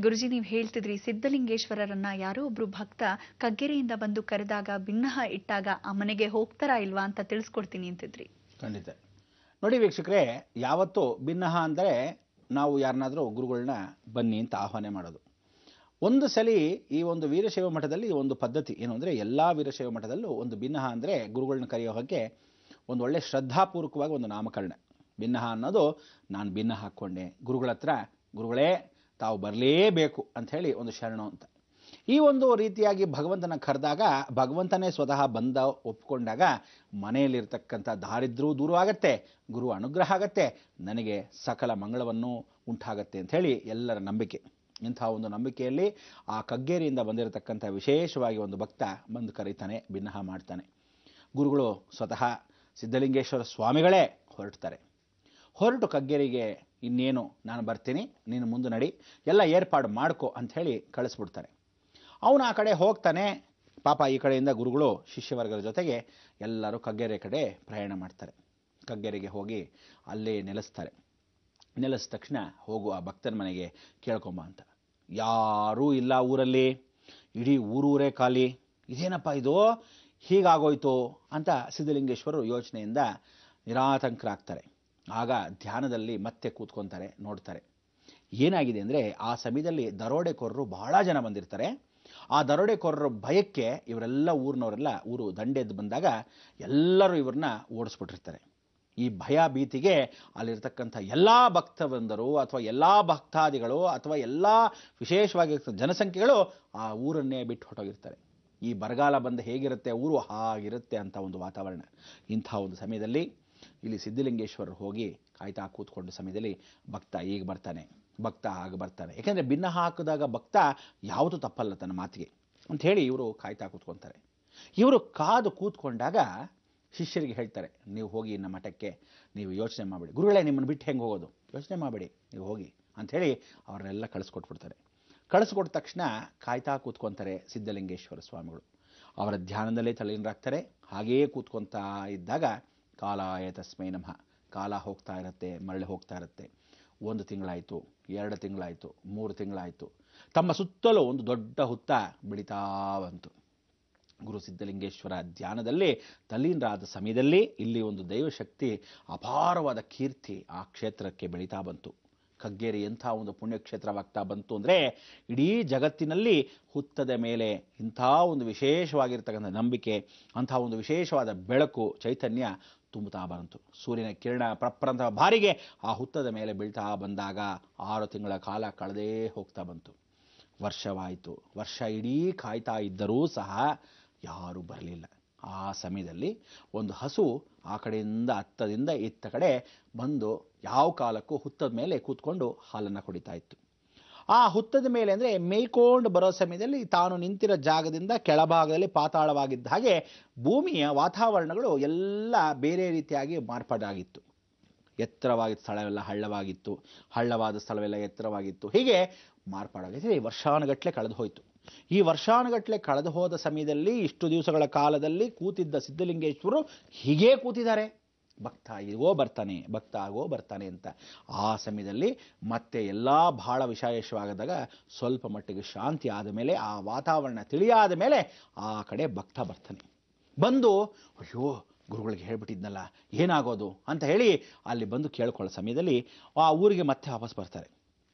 ಗುರುಜಿ, ನೀವು ಹೇಳ್ತಿದ್ರಿ ಸಿದ್ಧಲಿಂಗೇಶ್ವರರನ್ನ ಯಾರೋ ಒಬ್ರು ಭಕ್ತ ಕಗ್ಗೆರೆಯಿಂದ ಬಂದು ಕರೆದಾಗ ಭಿನ್ನಹ ಇಟ್ಟಾಗ ಆ ಮನೆಗೆ ಹೋಗ್ತಾರಾ ಇಲ್ವಾ ಅಂತ ತಿಳಿಸ್ಕೊಡ್ತೀನಿ ಅಂತಿದ್ರಿ. ಖಂಡಿತ. ನೋಡಿ ವೀಕ್ಷಕರೇ, ಯಾವತ್ತು ಭಿನ್ನಹ ಅಂದರೆ ನಾವು ಯಾರನ್ನಾದರೂ ಗುರುಗಳನ್ನ ಬನ್ನಿ ಅಂತ ಆಹ್ವಾನ ಮಾಡೋದು. ಒಂದು ಸಲಿ ಈ ಒಂದು ವೀರಶೈವ ಮಠದಲ್ಲಿ ಒಂದು ಪದ್ಧತಿ ಏನು ಅಂದರೆ, ಎಲ್ಲ ವೀರಶೈವ ಮಠದಲ್ಲೂ ಒಂದು ಭಿನ್ನಹ ಅಂದರೆ ಗುರುಗಳನ್ನ ಕರೆಯೋ ಹಾಗೆ ಒಂದು ಒಳ್ಳೆ ಶ್ರದ್ಧಾಪೂರ್ವಕವಾಗಿ ಒಂದು ನಾಮಕರಣ. ಭಿನ್ನಹ ಅನ್ನೋದು ನಾನು ಭಿನ್ನ ಹಾಕ್ಕೊಂಡೆ ಗುರುಗಳ ಹತ್ರ, ಗುರುಗಳೇ ತಾವು ಬರಲೇಬೇಕು ಅಂಥೇಳಿ ಒಂದು ಶರಣು ಅಂತ. ಈ ಒಂದು ರೀತಿಯಾಗಿ ಭಗವಂತನ ಕರೆದಾಗ ಭಗವಂತನೇ ಸ್ವತಃ ಬಂದ ಒಪ್ಕೊಂಡಾಗ ಮನೆಯಲ್ಲಿರ್ತಕ್ಕಂಥ ದಾರಿದ್ರ್ಯವೂ ದೂರವಾಗತ್ತೆ, ಗುರು ಅನುಗ್ರಹ ಆಗತ್ತೆ, ನನಗೆ ಸಕಲ ಮಂಗಳವನ್ನು ಉಂಟಾಗತ್ತೆ ಅಂಥೇಳಿ ಎಲ್ಲರ ನಂಬಿಕೆ. ಇಂಥ ಒಂದು ನಂಬಿಕೆಯಲ್ಲಿ ಆ ಕಗ್ಗೇರಿಯಿಂದ ಬಂದಿರತಕ್ಕಂಥ ವಿಶೇಷವಾಗಿ ಒಂದು ಭಕ್ತ ಬಂದು ಕರೀತಾನೆ, ಭಿನ್ನಹ ಮಾಡ್ತಾನೆ. ಗುರುಗಳು ಸ್ವತಃ ಸಿದ್ಧಲಿಂಗೇಶ್ವರ ಸ್ವಾಮಿಗಳೇ ಹೊರಡ್ತಾರೆ. ಹೊರಟು ಕಗ್ಗೇರಿಗೆ ಇನ್ನೇನು ನಾನು ಬರ್ತೀನಿ, ನೀನು ಮುಂದೆ ನಡಿ, ಎಲ್ಲ ಏರ್ಪಾಡು ಮಾಡ್ಕೊ ಅಂಥೇಳಿ ಕಳಿಸ್ಬಿಡ್ತಾರೆ. ಅವನು ಆ ಕಡೆ ಹೋಗ್ತಾನೆ. ಪಾಪ ಈ ಕಡೆಯಿಂದ ಗುರುಗಳು ಶಿಷ್ಯವರ್ಗದ ಜೊತೆಗೆ ಎಲ್ಲರೂ ಕಗ್ಗೆರೆ ಕಡೆ ಪ್ರಯಾಣ ಮಾಡ್ತಾರೆ. ಕಗ್ಗೆರೆಗೆ ಹೋಗಿ ಅಲ್ಲೇ ನೆಲೆಸ್ತಾರೆ. ನೆಲೆಸಿದ ತಕ್ಷಣ ಹೋಗು ಆ ಭಕ್ತನ ಮನೆಗೆ ಕೇಳ್ಕೊಂಬ ಅಂತ. ಯಾರೂ ಇಲ್ಲ ಊರಲ್ಲಿ, ಇಡೀ ಊರೂರೇ ಖಾಲಿ. ಇದೇನಪ್ಪ ಇದು ಹೀಗಾಗೋಯ್ತು ಅಂತ ಸಿದ್ಧಲಿಂಗೇಶ್ವರರು ಯೋಚನೆಯಿಂದ ನಿರಾತಂಕರಾಗ್ತಾರೆ. ಆಗ ಧ್ಯಾನದಲ್ಲಿ ಮತ್ತೆ ಕೂತ್ಕೊತಾರೆ, ನೋಡ್ತಾರೆ ಏನಾಗಿದೆ ಅಂದರೆ, ಆ ಸಮಯದಲ್ಲಿ ದರೋಡೆಕೋರರು ಬಹಳ ಜನ ಬಂದಿರ್ತಾರೆ. ಆ ದರೋಡೆಕೋರರ ಭಯಕ್ಕೆ ಇವರೆಲ್ಲ ಊರಿನವರೆಲ್ಲ ಊರು ದಂಡೆದ್ದು ಬಂದಾಗ ಎಲ್ಲರೂ ಇವ್ರನ್ನ ಓಡಿಸ್ಬಿಟ್ಟಿರ್ತಾರೆ. ಈ ಭಯ ಭೀತಿಗೆ ಅಲ್ಲಿರ್ತಕ್ಕಂಥ ಎಲ್ಲ ಭಕ್ತವೃಂದರು ಅಥವಾ ಎಲ್ಲ ಭಕ್ತಾದಿಗಳು ಅಥವಾ ಎಲ್ಲ ವಿಶೇಷವಾಗಿ ಜನಸಂಖ್ಯೆಗಳು ಆ ಊರನ್ನೇ ಬಿಟ್ಟು ಹೊರಟೋಗಿರ್ತಾರೆ. ಈ ಬರಗಾಲ ಬಂದು ಹೇಗಿರುತ್ತೆ ಊರು ಹಾಗಿರುತ್ತೆ ಅಂತ ಒಂದು ವಾತಾವರಣ. ಇಂಥ ಒಂದು ಸಮಯದಲ್ಲಿ ಇಲ್ಲಿ ಸಿದ್ಧಲಿಂಗೇಶ್ವರರು ಹೋಗಿ ಕಾಯ್ತಾ ಕೂತ್ಕೊಂಡ ಸಮಯದಲ್ಲಿ ಭಕ್ತ ಈಗ ಬರ್ತಾನೆ, ಭಕ್ತ ಆಗ ಬರ್ತಾನೆ. ಯಾಕೆಂದರೆ ಭಿನ್ನ ಹಾಕಿದಾಗ ಭಕ್ತ ಯಾವುದು ತಪ್ಪಲ್ಲ ತನ್ನ ಮಾತಿಗೆ ಅಂಥೇಳಿ ಇವರು ಕಾಯ್ತಾ ಕೂತ್ಕೊತಾರೆ. ಇವರು ಕಾದು ಕೂತ್ಕೊಂಡಾಗ ಶಿಷ್ಯರಿಗೆ ಹೇಳ್ತಾರೆ, ನೀವು ಹೋಗಿ ಇನ್ನು ಮಠಕ್ಕೆ, ನೀವು ಯೋಚನೆ ಮಾಡಬೇಡಿ, ಗುರುಗಳೇ ನಿಮ್ಮನ್ನು ಬಿಟ್ಟು ಹೆಂಗೆ ಹೋಗೋದು, ಯೋಚನೆ ಮಾಡಬೇಡಿ, ನೀವು ಹೋಗಿ ಅಂಥೇಳಿ ಅವ್ರನ್ನೆಲ್ಲ ಕಳಿಸ್ಕೊಟ್ಬಿಡ್ತಾರೆ. ಕಳಿಸ್ಕೊಟ್ಟ ತಕ್ಷಣ ಕಾಯ್ತಾ ಕೂತ್ಕೊತಾರೆ ಸಿದ್ಧಲಿಂಗೇಶ್ವರ ಸ್ವಾಮಿಗಳು. ಅವರ ಧ್ಯಾನದಲ್ಲೇ ತಲ್ಲೀನರಾಗ್ತಾರೆ. ಹಾಗೆಯೇ ಕೂತ್ಕೊತಾ ಇದ್ದಾಗ ಕಾಲಾಯ ತಸ್ಮೈ ನಮಃ, ಕಾಲ ಹೋಗ್ತಾ ಇರುತ್ತೆ, ಮರಳಿ ಹೋಗ್ತಾ ಇರುತ್ತೆ. 1 ತಿಂಗಳಾಯಿತು, 2 ತಿಂಗಳಾಯಿತು, 3 ತಿಂಗಳಾಯಿತು. ತಮ್ಮ ಸುತ್ತಲೂ ಒಂದು ದೊಡ್ಡ ಹುತ್ತ ಬೆಳೀತಾ ಬಂತು. ಗುರು ಸಿದ್ಧಲಿಂಗೇಶ್ವರ ಧ್ಯಾನದಲ್ಲಿ ತಲ್ಲೀನರಾದ ಸಮಯದಲ್ಲಿ ಇಲ್ಲಿ ಒಂದು ದೈವಶಕ್ತಿ, ಅಪಾರವಾದ ಕೀರ್ತಿ ಆ ಕ್ಷೇತ್ರಕ್ಕೆ ಬೆಳೀತಾ ಬಂತು. ಕಗ್ಗೇರಿ ಎಂಥ ಒಂದು ಪುಣ್ಯಕ್ಷೇತ್ರವಾಗ್ತಾ ಬಂತು ಅಂದರೆ, ಇಡೀ ಜಗತ್ತಿನಲ್ಲಿ ಹುತ್ತದ ಮೇಲೆ ಇಂಥ ಒಂದು ವಿಶೇಷವಾಗಿರ್ತಕ್ಕಂಥ ನಂಬಿಕೆ, ಅಂಥ ಒಂದು ವಿಶೇಷವಾದ ಬೆಳಕು, ಚೈತನ್ಯ ತುಂಬುತ್ತಾ ಬಂತು. ಸೂರ್ಯನ ಕಿರಣ ಪ್ರಪ್ರಂಥ ಬಾರಿಗೆ ಆ ಹುತ್ತದ ಮೇಲೆ ಬೀಳ್ತಾ ಬಂದಾಗ 6 ತಿಂಗಳ ಕಾಲ ಕಳೆದೇ ಹೋಗ್ತಾ ಬಂತು. ವರ್ಷವಾಯಿತು. ವರ್ಷ ಇಡೀ ಕಾಯ್ತಾ ಇದ್ದರೂ ಸಹ ಯಾರೂ ಬರಲಿಲ್ಲ. ಆ ಸಮಯದಲ್ಲಿ ಒಂದು ಹಸು ಆ ಕಡೆಯಿಂದ ಹತ್ತದಿಂದ ಇತ್ತ ಕಡೆ ಬಂದು ಯಾವ ಕಾಲಕ್ಕೂ ಹುತ್ತದ ಮೇಲೆ ಕೂತ್ಕೊಂಡು ಹಾಲನ್ನು ಕುಡಿತಾ ಇತ್ತು. ಆ ಹುತ್ತದ ಮೇಲೆ ಅಂದರೆ ಮೇಯ್ಕೊಂಡು ಬರೋ ಸಮಯದಲ್ಲಿ ತಾನು ನಿಂತಿರೋ ಜಾಗದಿಂದ ಕೆಳಭಾಗದಲ್ಲಿ ಪಾತಾಳವಾಗಿದ್ದ ಹಾಗೆ ಭೂಮಿಯ ವಾತಾವರಣಗಳು ಎಲ್ಲ ಬೇರೆ ರೀತಿಯಾಗಿ ಮಾರ್ಪಾಡಾಗಿತ್ತು. ಎತ್ತರವಾಗಿದ್ದ ಸ್ಥಳವೆಲ್ಲ ಹಳ್ಳವಾಗಿತ್ತು, ಹಳ್ಳವಾದ ಸ್ಥಳವೆಲ್ಲ ಎತ್ತರವಾಗಿತ್ತು. ಹೀಗೆ ಮಾರ್ಪಾಡಾಗಿದೆ. ವರ್ಷಾನುಗಟ್ಟಲೆ ಕಳೆದು ಹೋಯಿತು. ಈ ವರ್ಷಾನುಗಟ್ಟಲೆ ಕಳೆದು ಹೋದ ಸಮಯದಲ್ಲಿ ಇಷ್ಟು ದಿವಸಗಳ ಕಾಲದಲ್ಲಿ ಕೂತಿದ್ದ ಸಿದ್ಧಲಿಂಗೇಶ್ವರರು ಹೀಗೇ ಕೂತಿದ್ದಾರೆ. ಭಕ್ತ ಆಗೋ ಬರ್ತಾನೆ, ಭಕ್ತ ಆಗೋ ಬರ್ತಾನೆ ಅಂತ. ಆ ಸಮಯದಲ್ಲಿ ಮತ್ತೆ ಎಲ್ಲ ಬಹಳ ವಿಶೇಷವಾಗದಾಗ ಸ್ವಲ್ಪ ಮಟ್ಟಿಗೆ ಶಾಂತಿ ಆದ ಮೇಲೆ, ಆ ವಾತಾವರಣ ತಿಳಿಯಾದ ಮೇಲೆ ಆ ಕಡೆ ಭಕ್ತ ಬರ್ತಾನೆ. ಬಂದು ಅಯ್ಯೋ ಗುರುಗಳಿಗೆ ಹೇಳ್ಬಿಟ್ಟಿದ್ನಲ್ಲ, ಏನಾಗೋದು ಅಂತ ಹೇಳಿ ಅಲ್ಲಿ ಬಂದು ಕೇಳ್ಕೊಳ್ಳೋ ಸಮಯದಲ್ಲಿ ಆ ಊರಿಗೆ ಮತ್ತೆ ವಾಪಸ್ ಬರ್ತಾರೆ.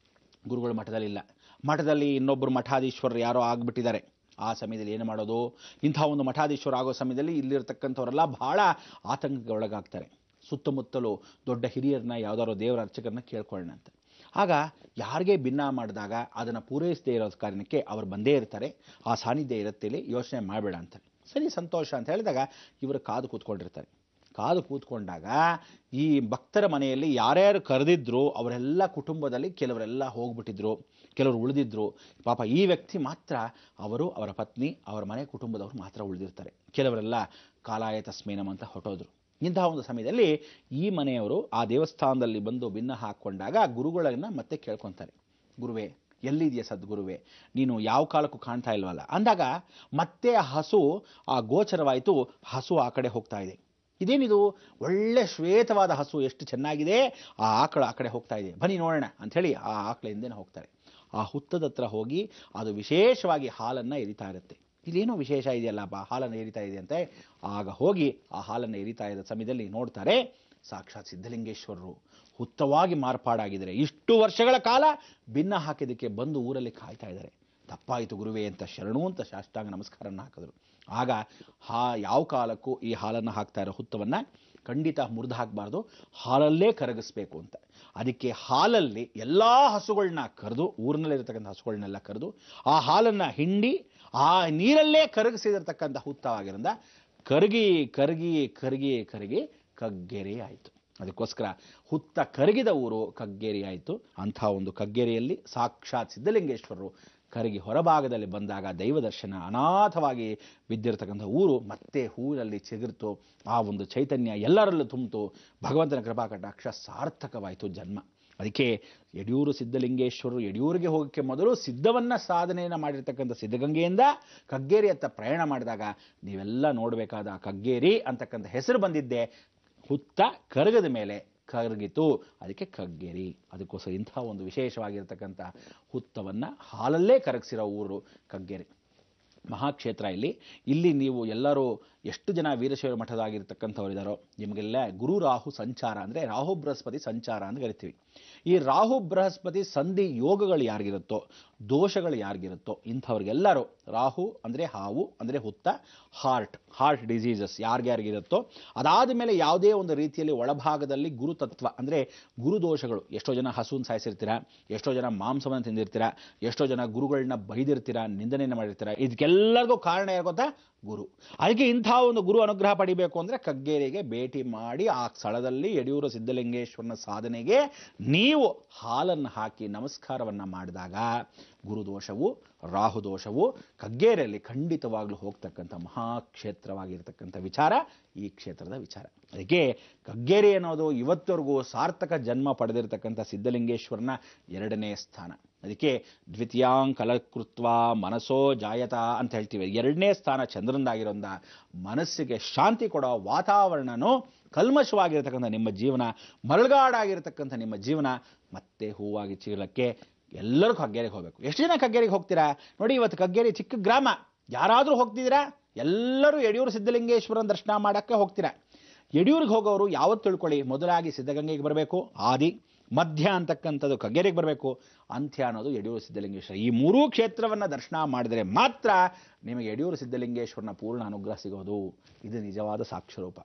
ಗುರುಗಳು ಮಠದಲ್ಲಿಲ್ಲ. ಮಠದಲ್ಲಿ ಇನ್ನೊಬ್ಬರು ಮಠಾಧೀಶ್ವರರು ಯಾರೋ ಆಗಿಬಿಟ್ಟಿದ್ದಾರೆ. ಆ ಸಮಯದಲ್ಲಿ ಏನು ಮಾಡೋದು? ಇಂಥ ಒಂದು ಮಠಾಧೀಶ್ವರ ಆಗೋ ಸಮಯದಲ್ಲಿ ಇಲ್ಲಿರ್ತಕ್ಕಂಥವರೆಲ್ಲ ಬಹಳ ಆತಂಕಕ್ಕೆ ಒಳಗಾಗ್ತಾರೆ. ಸುತ್ತಮುತ್ತಲು ದೊಡ್ಡ ಹಿರಿಯರನ್ನ, ಯಾವುದಾದ್ರು ದೇವರ ಅರ್ಚಕರನ್ನ ಕೇಳ್ಕೊಳ್ಳೋಣ ಅಂತ. ಆಗ ಯಾರಿಗೆ ಭಿನ್ನ ಮಾಡಿದಾಗ ಅದನ್ನು ಪೂರೈಸದೇ ಇರೋ ಕಾರಣಕ್ಕೆ ಅವರು ಬಂದೇ ಇರ್ತಾರೆ. ಆ ಸಾನ್ನಿಧ್ಯ ಇರುತ್ತೆ, ಇಲ್ಲಿ ಯೋಚನೆ ಮಾಡಬೇಡ ಅಂತಾರೆ. ಸರಿ, ಸಂತೋಷ ಅಂತ ಹೇಳಿದಾಗ ಇವರು ಕಾದು ಕೂತ್ಕೊಂಡಿರ್ತಾರೆ. ಕಾದು ಕೂತ್ಕೊಂಡಾಗ ಈ ಭಕ್ತರ ಮನೆಯಲ್ಲಿ ಯಾರ್ಯಾರು ಕರೆದಿದ್ರು ಅವರೆಲ್ಲ ಕುಟುಂಬದಲ್ಲಿ ಕೆಲವರೆಲ್ಲ ಹೋಗ್ಬಿಟ್ಟಿದ್ರು, ಕೆಲವರು ಉಳಿದಿದ್ರು. ಪಾಪ ಈ ವ್ಯಕ್ತಿ ಮಾತ್ರ, ಅವರು, ಅವರ ಪತ್ನಿ, ಅವರ ಮನೆ ಕುಟುಂಬದವರು ಮಾತ್ರ ಉಳಿದಿರ್ತಾರೆ. ಕೆಲವರೆಲ್ಲ ಕಾಲಾಯ ತಸ್ಮೈ ನಮಃ ಅಂತ ಹೊರಟೋದ್ರು. ಇಂತಹ ಒಂದು ಸಮಯದಲ್ಲಿ ಈ ಮನೆಯವರು ಆ ದೇವಸ್ಥಾನದಲ್ಲಿ ಬಂದು ಭಿನ್ನ ಹಾಕ್ಕೊಂಡಾಗ ಗುರುಗಳನ್ನ ಮತ್ತೆ ಕೇಳ್ಕೊತಾರೆ, ಗುರುವೇ ಎಲ್ಲಿದೆಯಾ ಸದ್ಗುರುವೇ, ನೀನು ಯಾವ ಕಾಲಕ್ಕೂ ಕಾಣ್ತಾ ಇಲ್ವಲ್ಲ ಅಂದಾಗ ಮತ್ತೆ ಹಸು ಆ ಗೋಚರವಾಯಿತು. ಹಸು ಆ ಕಡೆ ಹೋಗ್ತಾ ಇದೆ. ಇದೇನಿದು ಒಳ್ಳೆ ಶ್ವೇತವಾದ ಹಸು, ಎಷ್ಟು ಚೆನ್ನಾಗಿದೆ, ಆ ಆಕಳು ಆ ಕಡೆ ಹೋಗ್ತಾ ಇದೆ, ಬನ್ನಿ ನೋಡೋಣ ಅಂಥೇಳಿ ಆ ಆಕಳ ಹಿಂದೆನೇ ಹೋಗ್ತಾರೆ. ಆ ಹುತ್ತದ ಹತ್ರ ಹೋಗಿ ಅದು ವಿಶೇಷವಾಗಿ ಹಾಲನ್ನು ಎರಿತಾ ಇರುತ್ತೆ. ಇಲ್ಲೇನೋ ವಿಶೇಷ ಇದೆಯಲ್ಲಪ್ಪ, ಹಾಲನ್ನು ಎರಿತಾ ಇದೆಯಂತೆ. ಆಗ ಹೋಗಿ ಆ ಹಾಲನ್ನು ಎರಿತಾ ಇದ್ದ ಸಮಯದಲ್ಲಿ ನೋಡ್ತಾರೆ, ಸಾಕ್ಷಾತ್ ಸಿದ್ಧಲಿಂಗೇಶ್ವರರು ಹುತ್ತವಾಗಿ ಮಾರ್ಪಾಡಾಗಿದ್ದಾರೆ. ಇಷ್ಟು ವರ್ಷಗಳ ಕಾಲ ಭಿನ್ನ ಹಾಕಿದ್ದಕ್ಕೆ ಬಂದು ಊರಲ್ಲಿ ಕಾಯ್ತಾ ಇದ್ದಾರೆ. ತಪ್ಪಾಯಿತು ಗುರುವೇ ಅಂತ ಶರಣು ಅಂತ ಸಾಷ್ಟಾಂಗ ನಮಸ್ಕಾರನ ಹಾಕಿದ್ರು. ಆಗ ಯಾವ ಕಾಲಕ್ಕೂ ಈ ಹಾಲನ್ನು ಹಾಕ್ತಾ ಇರೋ ಹುತ್ತವನ್ನು ಖಂಡಿತ ಮುರಿದು ಹಾಕಬಾರ್ದು, ಹಾಲಲ್ಲೇ ಕರಗಿಸ್ಬೇಕು ಅಂತ. ಅದಕ್ಕೆ ಹಾಲಲ್ಲಿ ಎಲ್ಲ ಹಸುಗಳನ್ನ ಕರೆದು, ಊರಿನಲ್ಲಿರ್ತಕ್ಕಂಥ ಹಸುಗಳನ್ನೆಲ್ಲ ಕರೆದು ಆ ಹಾಲನ್ನು ಹಿಂಡಿ ಆ ನೀರಲ್ಲೇ ಕರಗಿಸಿದಿರ್ತಕ್ಕಂಥ ಹುತ್ತವಾಗಿರೋದ್ರಿಂದ ಕರಗಿ ಕರಗಿ ಕರಗಿ ಕರಗಿ ಕಗ್ಗೆರೆ ಆಯಿತು. ಅದಕ್ಕೋಸ್ಕರ ಹುತ್ತ ಕರಗಿದ ಊರು ಕಗ್ಗೆರೆ ಆಯಿತು. ಅಂಥ ಒಂದು ಕಗ್ಗೆರೆಯಲ್ಲಿ ಸಾಕ್ಷಾತ್ ಸಿದ್ಧಲಿಂಗೇಶ್ವರರು ಕರಗಿ ಹೊರಭಾಗದಲ್ಲಿ ಬಂದಾಗ ದೈವ ದರ್ಶನ, ಅನಾಥವಾಗಿ ಬಿದ್ದಿರತಕ್ಕಂಥ ಊರು ಮತ್ತೆ ಹೂವಿನಲ್ಲಿ ಚಿಗುರ್ತು. ಆ ಒಂದು ಚೈತನ್ಯ ಎಲ್ಲರಲ್ಲೂ ತುಂಬಿತು. ಭಗವಂತನ ಕೃಪಾ ಕಟಾಕ್ಷ ಸಾರ್ಥಕವಾಯಿತು ಜನ್ಮ. ಅದಕ್ಕೆ ಯಡಿಯೂರು ಸಿದ್ಧಲಿಂಗೇಶ್ವರರು ಯಡಿಯೂರಿಗೆ ಹೋಗೋಕ್ಕೆ ಮೊದಲು ಸಿದ್ಧವನ್ನು ಸಾಧನೆಯನ್ನು ಮಾಡಿರ್ತಕ್ಕಂಥ ಸಿದ್ಧಗಂಗೆಯಿಂದ ಕಗ್ಗೇರಿಯತ್ತ ಪ್ರಯಾಣ ಮಾಡಿದಾಗ ನೀವೆಲ್ಲ ನೋಡಬೇಕಾದ ಕಗ್ಗೇರಿ ಅಂತಕ್ಕಂಥ ಹೆಸರು ಬಂದಿದ್ದೆ ಹುತ್ತ ಕರಗದ ಮೇಲೆ ಕರಗಿತು, ಅದಕ್ಕೆ ಕಗ್ಗೇರಿ. ಅದಕ್ಕೋಸ್ಕರ ಇಂಥ ಒಂದು ವಿಶೇಷವಾಗಿರ್ತಕ್ಕಂಥ ಹುತ್ತವನ್ನು ಹಾಲಲ್ಲೇ ಕರಗಿಸಿರೋ ಊರು ಕಗ್ಗೇರಿ ಮಹಾಕ್ಷೇತ್ರ. ಇಲ್ಲಿ ನೀವು ಎಲ್ಲರೂ ಎಷ್ಟು ಜನ ವೀರಶೈವ ಮಠದಾಗಿರ್ತಕ್ಕಂಥವ್ರು ಇದ್ದಾರೋ ನಿಮಗೆಲ್ಲ ಗುರು ರಾಹು ಸಂಚಾರ ಅಂದರೆ ರಾಹು ಬೃಹಸ್ಪತಿ ಸಂಚಾರ ಅಂತ ಕರಿತೀವಿ. ಈ ರಾಹು ಬೃಹಸ್ಪತಿ ಸಂಧಿ ಯೋಗಗಳು ಯಾರಿಗಿರುತ್ತೋ, ದೋಷಗಳು ಯಾರಿಗಿರುತ್ತೋ ಇಂಥವ್ರಿಗೆಲ್ಲರೂ ರಾಹು ಅಂದರೆ ಹಾವು ಅಂದರೆ ಹುತ್ತ, ಹಾರ್ಟ್ ಡಿಸೀಸಸ್ ಯಾರಿಗಿರುತ್ತೋ, ಅದಾದ ಮೇಲೆ ಯಾವುದೇ ಒಂದು ರೀತಿಯಲ್ಲಿ ಒಳಭಾಗದಲ್ಲಿ ಗುರುತತ್ವ ಅಂದರೆ ಗುರುದೋಷಗಳು, ಎಷ್ಟೋ ಜನ ಹಸುವನ್ನು ಸಾಯಿಸಿರ್ತೀರ, ಎಷ್ಟೋ ಜನ ಮಾಂಸವನ್ನು ತಿಂದಿರ್ತೀರ, ಎಷ್ಟೋ ಜನ ಗುರುಗಳನ್ನ ಬೈದಿರ್ತೀರ, ನಿಂದನೆಯನ್ನು ಮಾಡಿರ್ತೀರ. ಇದಕ್ಕೆಲ್ಲರಿಗೂ ಕಾರಣ ಯಾರು ಗೊತ್ತಾ? ಗುರು. ಅದಕ್ಕೆ ಇಂಥ ಒಂದು ಗುರು ಅನುಗ್ರಹ ಪಡಿಬೇಕು ಅಂದರೆ ಕಗ್ಗೇರಿಗೆ ಭೇಟಿ ಮಾಡಿ ಆ ಸ್ಥಳದಲ್ಲಿ ಯಡಿಯೂರು ಸಿದ್ಧಲಿಂಗೇಶ್ವರನ ಸಾಧನೆಗೆ ನೀವು ಹಾಲನ್ನು ಹಾಕಿ ನಮಸ್ಕಾರವನ್ನು ಮಾಡಿದಾಗ ಗುರುದೋಷವು ರಾಹುದೋಷವು ಕಗ್ಗೇರಿಯಲ್ಲಿ ಖಂಡಿತವಾಗ್ಲೂ ಹೋಗ್ತಕ್ಕಂಥ ಮಹಾಕ್ಷೇತ್ರವಾಗಿರ್ತಕ್ಕಂಥ ವಿಚಾರ ಈ ಕ್ಷೇತ್ರದ ವಿಚಾರ. ಅದಕ್ಕೆ ಕಗ್ಗೇರಿ ಅನ್ನೋದು ಇವತ್ತವರೆಗೂ ಸಾರ್ಥಕ ಜನ್ಮ ಪಡೆದಿರತಕ್ಕಂಥ ಸಿದ್ಧಲಿಂಗೇಶ್ವರನ 2ನೇ ಸ್ಥಾನ. ಅದಕ್ಕೆ ದ್ವಿತೀಯಾಂಕಲಕೃತ್ವ ಮನಸೋ ಜಾಯತ ಅಂತ ಹೇಳ್ತೀವಿ. 2ನೇ ಸ್ಥಾನ ಚಂದ್ರನದಾಗಿರೋದ್ರಿಂದ ಮನಸ್ಸಿಗೆ ಶಾಂತಿ ಕೊಡೋ ವಾತಾವರಣನೂ ಕಲ್ಮಶವಾಗಿರ್ತಕ್ಕಂಥ ನಿಮ್ಮ ಜೀವನ, ಮರಳುಗಾಡಾಗಿರ್ತಕ್ಕಂಥ ನಿಮ್ಮ ಜೀವನ ಮತ್ತೆ ಹೂವಾಗಿ ಚೀಲಕ್ಕೆ ಎಲ್ಲರೂ ಕಗ್ಗೇರಿಗೆ ಹೋಗಬೇಕು. ಎಷ್ಟು ಜನ ಕಗ್ಗೇರಿಗೆ ಹೋಗ್ತೀರಾ ನೋಡಿ? ಇವತ್ತು ಕಗ್ಗೇರಿ ಚಿಕ್ಕ ಗ್ರಾಮ, ಯಾರಾದರೂ ಹೋಗ್ತಿದ್ದೀರಾ? ಎಲ್ಲರೂ ಯಡಿಯೂರು ಸಿದ್ಧಲಿಂಗೇಶ್ವರನ ದರ್ಶನ ಮಾಡೋಕ್ಕೆ ಹೋಗ್ತೀರಾ. ಯಡಿಯೂರಿಗೆ ಹೋಗೋರು ಯಾವತ್ತು ತಿಳ್ಕೊಳ್ಳಿ, ಮೊದಲಾಗಿ ಸಿದ್ಧಗಂಗೆಗೆ ಬರಬೇಕು, ಆದಿ ಮಧ್ಯ ಅಂತಕ್ಕಂಥದ್ದು ಕಗ್ಗೇರಿಗೆ ಬರಬೇಕು, ಅಂತ್ಯ ಅನ್ನೋದು ಯಡಿಯೂರು ಸಿದ್ಧಲಿಂಗೇಶ್ವರ. ಈ 3 ಕ್ಷೇತ್ರವನ್ನು ದರ್ಶನ ಮಾಡಿದರೆ ಮಾತ್ರ ನಿಮಗೆ ಯಡಿಯೂರು ಸಿದ್ಧಲಿಂಗೇಶ್ವರನ ಪೂರ್ಣ ಅನುಗ್ರಹ ಸಿಗೋದು. ಇದು ನಿಜವಾದ ಸಾಕ್ಷ್ಯರೂಪ.